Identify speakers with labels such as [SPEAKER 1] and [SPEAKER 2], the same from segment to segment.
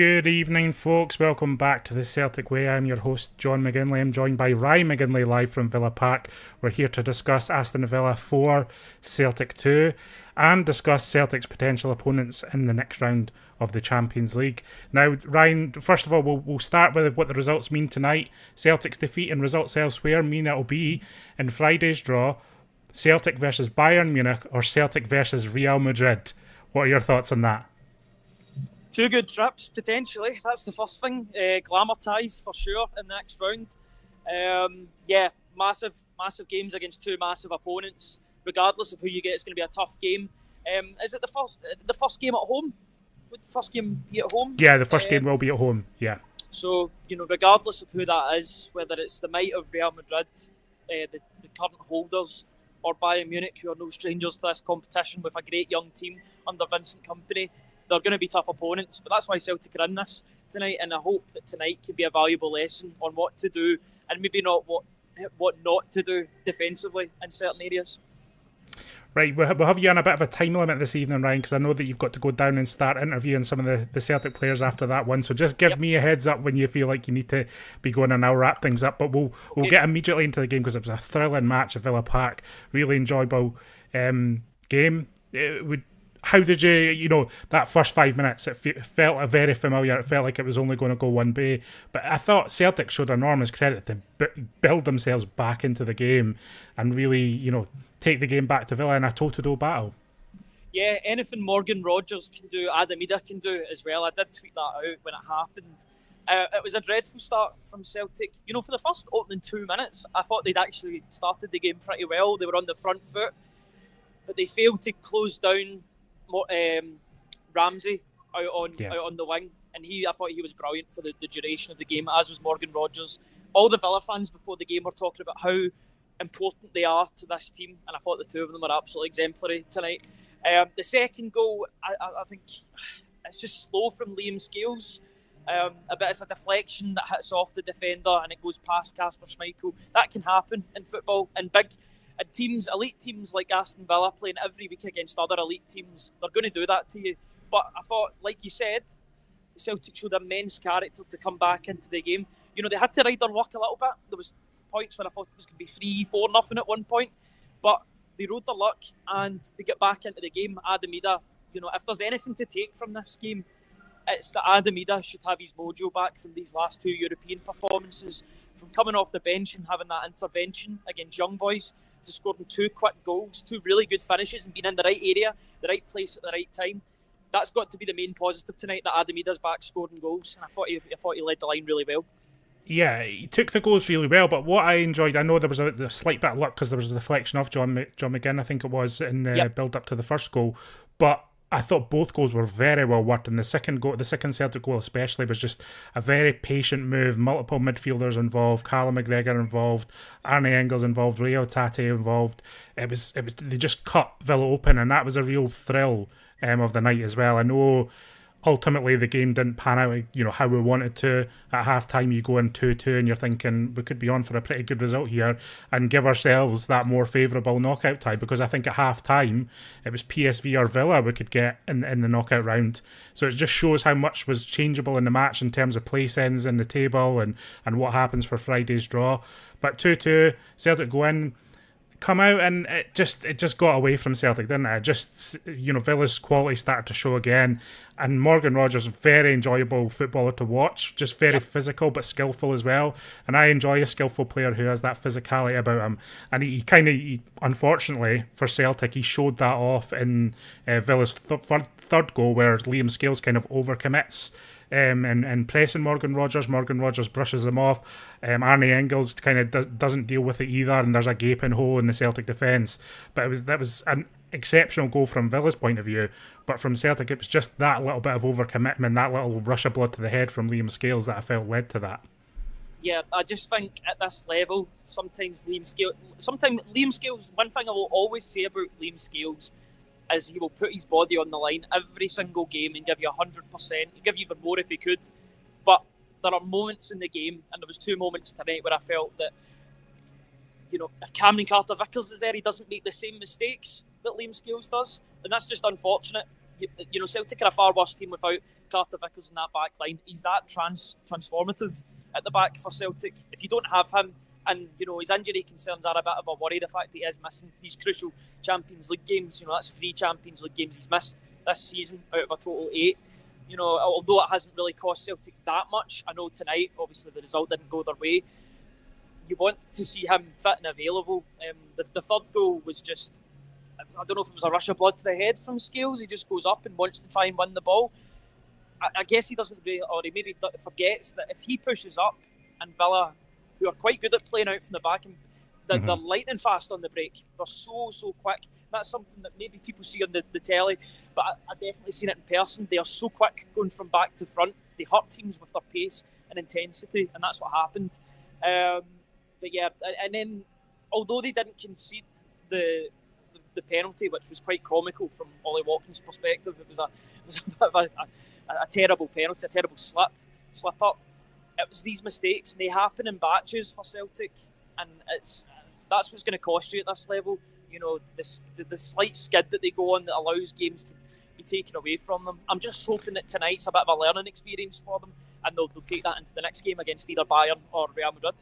[SPEAKER 1] Good evening, folks. Welcome back to the Celtic Way. I'm your host, John McGinley. I'm joined by Ryan McGinley live from Villa Park. We're here to discuss Aston Villa 4, Celtic 2, and discuss Celtic's potential opponents in the next round of the Champions League. Now, Ryan, first of all, we'll start with what the results mean tonight. Celtic's defeat and results elsewhere mean it'll be, in Friday's draw, Celtic versus Bayern Munich or Celtic versus Real Madrid. What are your thoughts on that?
[SPEAKER 2] Two good trips, potentially. That's the first thing. Glamour ties, for sure, in the next round. Massive games against two massive opponents. Regardless of who you get, it's going to be a tough game. Is it the first game at home? Would the first game be at home?
[SPEAKER 1] Yeah, the first game will be at home, yeah.
[SPEAKER 2] So, regardless of who that is, whether it's the might of Real Madrid, the current holders, or Bayern Munich, who are no strangers to this competition with a great young team under Vincent Kompany, they're going to be tough opponents, but that's why Celtic are in this tonight, and I hope that tonight could be a valuable lesson on what to do and maybe not what not to do defensively in certain areas.
[SPEAKER 1] Right, we'll have you on a bit of a time limit this evening, Ryan, because I know that you've got to go down and start interviewing some of the Celtic players after that one, so just give me a heads up when you feel like you need to be going, and I'll wrap things up. But we'll get immediately into the game because it was a thrilling match at Villa Park, really enjoyable game. How did you, that first 5 minutes, it felt very familiar. It felt like it was only going to go one way. But I thought Celtic showed enormous credit to build themselves back into the game and really, take the game back to Villa in a toe-to-toe battle.
[SPEAKER 2] Yeah, anything Morgan Rogers can do, Adam Ida can do as well. I did tweet that out when it happened. It was a dreadful start from Celtic. For the first opening 2 minutes, I thought they'd actually started the game pretty well. They were on the front foot. But they failed to close down Ramsey out on the wing, and I thought he was brilliant for the duration of the game, as was Morgan Rogers. All the Villa fans before the game were talking about how important they are to this team, and I thought the two of them were absolutely exemplary tonight. The second goal, I think it's just slow from Liam Scales. It's a deflection that hits off the defender and it goes past Kasper Schmeichel. That can happen in football, and elite teams like Aston Villa playing every week against other elite teams, they're going to do that to you. But I thought, like you said, Celtic showed immense character to come back into the game. They had to ride their luck a little bit. There was points when I thought it was going to be 3-4-0 at one point, but they rode their luck and they get back into the game. Adam Ida, if there's anything to take from this game, it's that Adam Ida should have his mojo back from these last two European performances, from coming off the bench and having that intervention against young boys, to scoring two quick goals, two really good finishes, and being in the right area, the right place at the right time. That's got to be the main positive tonight, that Adam Ida's back scoring goals, and I thought he led the line really well.
[SPEAKER 1] Yeah, he took the goals really well, but what I enjoyed, I know there was a slight bit of luck because there was a deflection off John McGinn, I think it was, in the build-up to the first goal, but I thought both goals were very well worked, and the second Celtic goal especially was just a very patient move. Multiple midfielders involved, Callum McGregor involved, Arne Engels involved, Rio Tate involved. They just cut Villa open, and that was a real thrill of the night as well. I know ultimately the game didn't pan out how we wanted to. At half time you go in 2-2 and you're thinking we could be on for a pretty good result here and give ourselves that more favourable knockout tie, because I think at half time it was PSV or Villa we could get in the knockout round. So it just shows how much was changeable in the match in terms of place ends in the table and what happens for Friday's draw. But 2-2, Celtic go in, come out, and it just got away from Celtic, didn't it? Villa's quality started to show again, and Morgan Rogers, very enjoyable footballer to watch, just very physical but skillful as well, and I enjoy a skillful player who has that physicality about him, and he unfortunately for Celtic, he showed that off in Villa's third goal, where Liam Scales kind of overcommits and pressing Morgan Rogers. Morgan Rogers brushes him off. Arne Engels kind of doesn't deal with it either, and there's a gaping hole in the Celtic defence. But that was an exceptional goal from Villa's point of view. But from Celtic, it was just that little bit of overcommitment, that little rush of blood to the head from Liam Scales that I felt led to that.
[SPEAKER 2] Yeah, I just think at this level, sometimes Liam Scales, one thing I will always say about Liam Scales is he will put his body on the line every single game and give you 100%. He'd give you even more if he could. But there are moments in the game, and there was two moments tonight where I felt that, if Cameron Carter-Vickers is there, he doesn't make the same mistakes that Liam Scales does. And that's just unfortunate. Celtic are a far worse team without Carter Vickers in that back line. He's that transformative at the back for Celtic. If you don't have him, and his injury concerns are a bit of a worry. The fact that he is missing these crucial Champions League games, that's 3 Champions League games he's missed this season out of a total 8. Although it hasn't really cost Celtic that much. I know tonight, obviously, the result didn't go their way. You want to see him fit and available. The third goal was just, I don't know if it was a rush of blood to the head from Scales. He just goes up and wants to try and win the ball. I guess he doesn't really, or he maybe forgets that if he pushes up, and Villa, who are quite good at playing out from the back, and they're lightning fast on the break. They're so quick. That's something that maybe people see on the telly, but I've definitely seen it in person. They are so quick going from back to front. They hurt teams with their pace and intensity, and that's what happened. But yeah, and then although they didn't concede the penalty, which was quite comical from Ollie Watkins' perspective, it was a terrible penalty, a terrible slip up. It was these mistakes, and they happen in batches for Celtic, and that's what's going to cost you at this level. The slight skid that they go on that allows games to be taken away from them. I'm just hoping that tonight's a bit of a learning experience for them, and they'll take that into the next game against either Bayern or Real Madrid.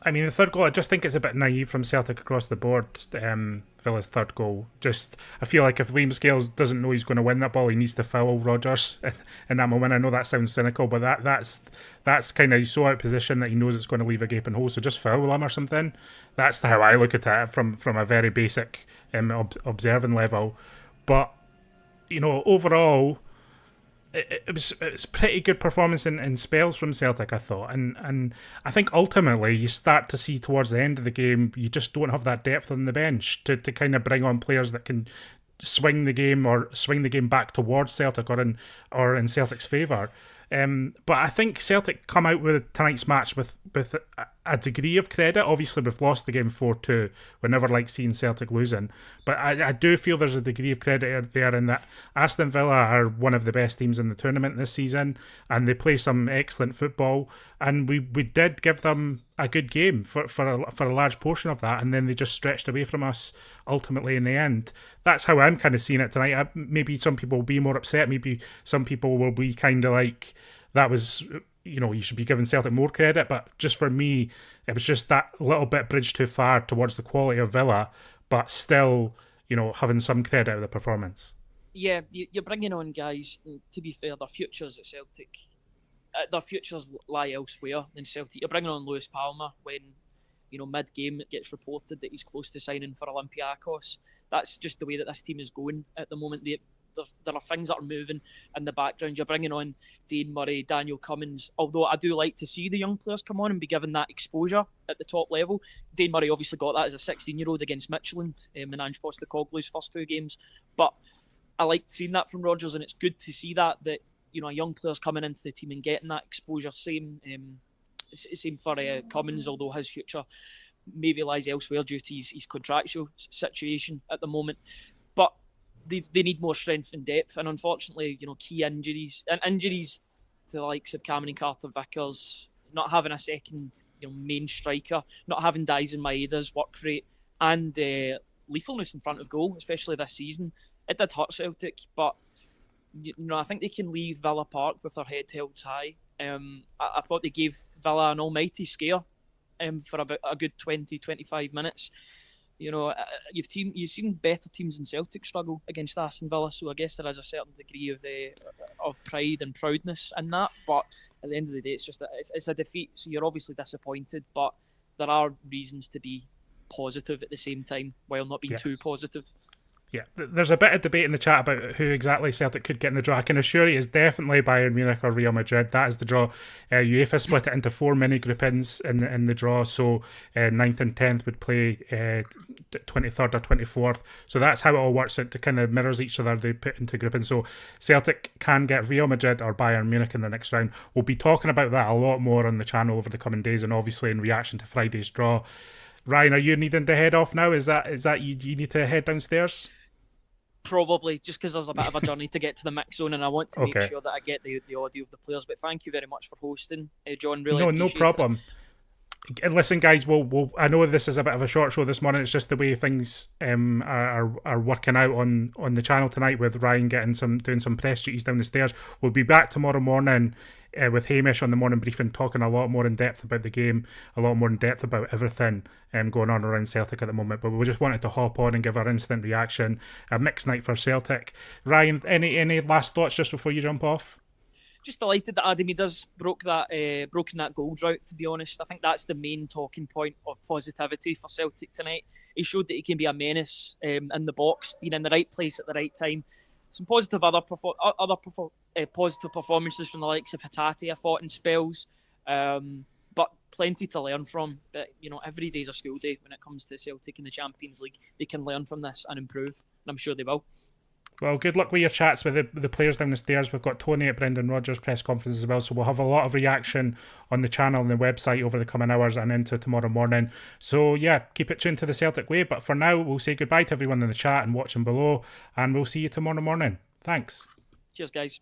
[SPEAKER 1] I mean, the third goal, I just think it's a bit naive from Celtic across the board. Villa's third goal. I feel like if Liam Scales doesn't know he's going to win that ball, he needs to foul Rodgers in that moment. I know that sounds cynical, but that's kind of, he's so out of position that he knows it's going to leave a gaping hole, so just foul him or something. That's how I look at it from a very basic observing level. But, overall, it was pretty good performance in spells from Celtic, I thought, and I think ultimately you start to see towards the end of the game you just don't have that depth on the bench to kind of bring on players that can swing the game back towards Celtic or in Celtic's favour. But I think Celtic come out with tonight's match with a degree of credit. Obviously, we've lost the game 4-2. We never like seeing Celtic losing. But I do feel there's a degree of credit there in that Aston Villa are one of the best teams in the tournament this season, and they play some excellent football. And we did give them a good game for a large portion of that, and then they just stretched away from us ultimately in the end. That's how I'm kind of seeing it tonight. Maybe some people will be more upset. Maybe some people will be kind of like, that was, you should be giving Celtic more credit. But just for me, it was just that little bit bridge too far towards the quality of Villa, but still, having some credit of the performance.
[SPEAKER 2] Yeah, you're bringing on guys, to be fair, their futures at Celtic, their futures lie elsewhere than Celtic. You're bringing on Lewis Palmer when, mid-game it gets reported that he's close to signing for Olympiacos. That's just the way that this team is going at the moment. There are things that are moving in the background. You're bringing on Dane Murray, Daniel Cummins, although I do like to see the young players come on and be given that exposure at the top level. Dane Murray obviously got that as a 16-year-old against Midtjylland in Ange Postecoglou's first 2 games. But I liked seeing that from Rodgers, and it's good to see that a young player's coming into the team and getting that exposure. Same for Cummins, although his future maybe lies elsewhere due to his contractual situation at the moment. But they need more strength and depth, and unfortunately, key injuries to the likes of Cameron Carter-Vickers, not having a second main striker, not having Dyson Maeda's work rate and lethalness in front of goal, especially this season. It did hurt Celtic, but I think they can leave Villa Park with their head held high. I thought they gave Villa an almighty scare for about a good 20-25 minutes. You've seen better teams than Celtic struggle against Aston Villa, so I guess there is a certain degree of pride and proudness in that. But at the end of the day, it's a defeat, so you're obviously disappointed. But there are reasons to be positive at the same time, while not being too positive.
[SPEAKER 1] Yeah, there's a bit of debate in the chat about who exactly Celtic could get in the draw. I can assure you it's definitely Bayern Munich or Real Madrid. That is the draw. UEFA split it into 4 mini-groupings in the draw, so 9th and 10th would play 23rd or 24th. So that's how it all works. It kind of mirrors each other. They put into groupings. So Celtic can get Real Madrid or Bayern Munich in the next round. We'll be talking about that a lot more on the channel over the coming days, and obviously in reaction to Friday's draw. Ryan, are you needing to head off now? Is that you need to head downstairs?
[SPEAKER 2] Probably, just because there's a bit of a journey to get to the mix zone, and I want to make sure that I get the audio of the players. But thank you very much for hosting, John. Really,
[SPEAKER 1] no problem. listen, guys, I know this is a bit of a short show this morning. It's just the way things are working out on the channel tonight, with Ryan doing some press duties down the stairs. We'll be back tomorrow morning with Hamish on the morning briefing, talking a lot more in depth about the game, a lot more in depth about everything going on around Celtic at the moment. But we just wanted to hop on and give our instant reaction. A mixed night for Celtic. Ryan, any last thoughts just before you jump off?
[SPEAKER 2] Just delighted that Adam Meader's broken that goal drought, to be honest. I think that's the main talking point of positivity for Celtic tonight. He showed that he can be a menace in the box, being in the right place at the right time. Some positive positive performances from the likes of Hatate, I thought, in spells, but plenty to learn from. But every day's a school day when it comes to Celtic in the Champions League. They can learn from this and improve, and I'm sure they will.
[SPEAKER 1] Well, good luck with your chats with the players down the stairs. We've got Tony at Brendan Rodgers' press conference as well, so we'll have a lot of reaction on the channel and the website over the coming hours and into tomorrow morning. So yeah, keep it tuned to the Celtic Way. But for now, we'll say goodbye to everyone in the chat and watching below, and we'll see you tomorrow morning. Thanks.
[SPEAKER 2] Cheers, guys.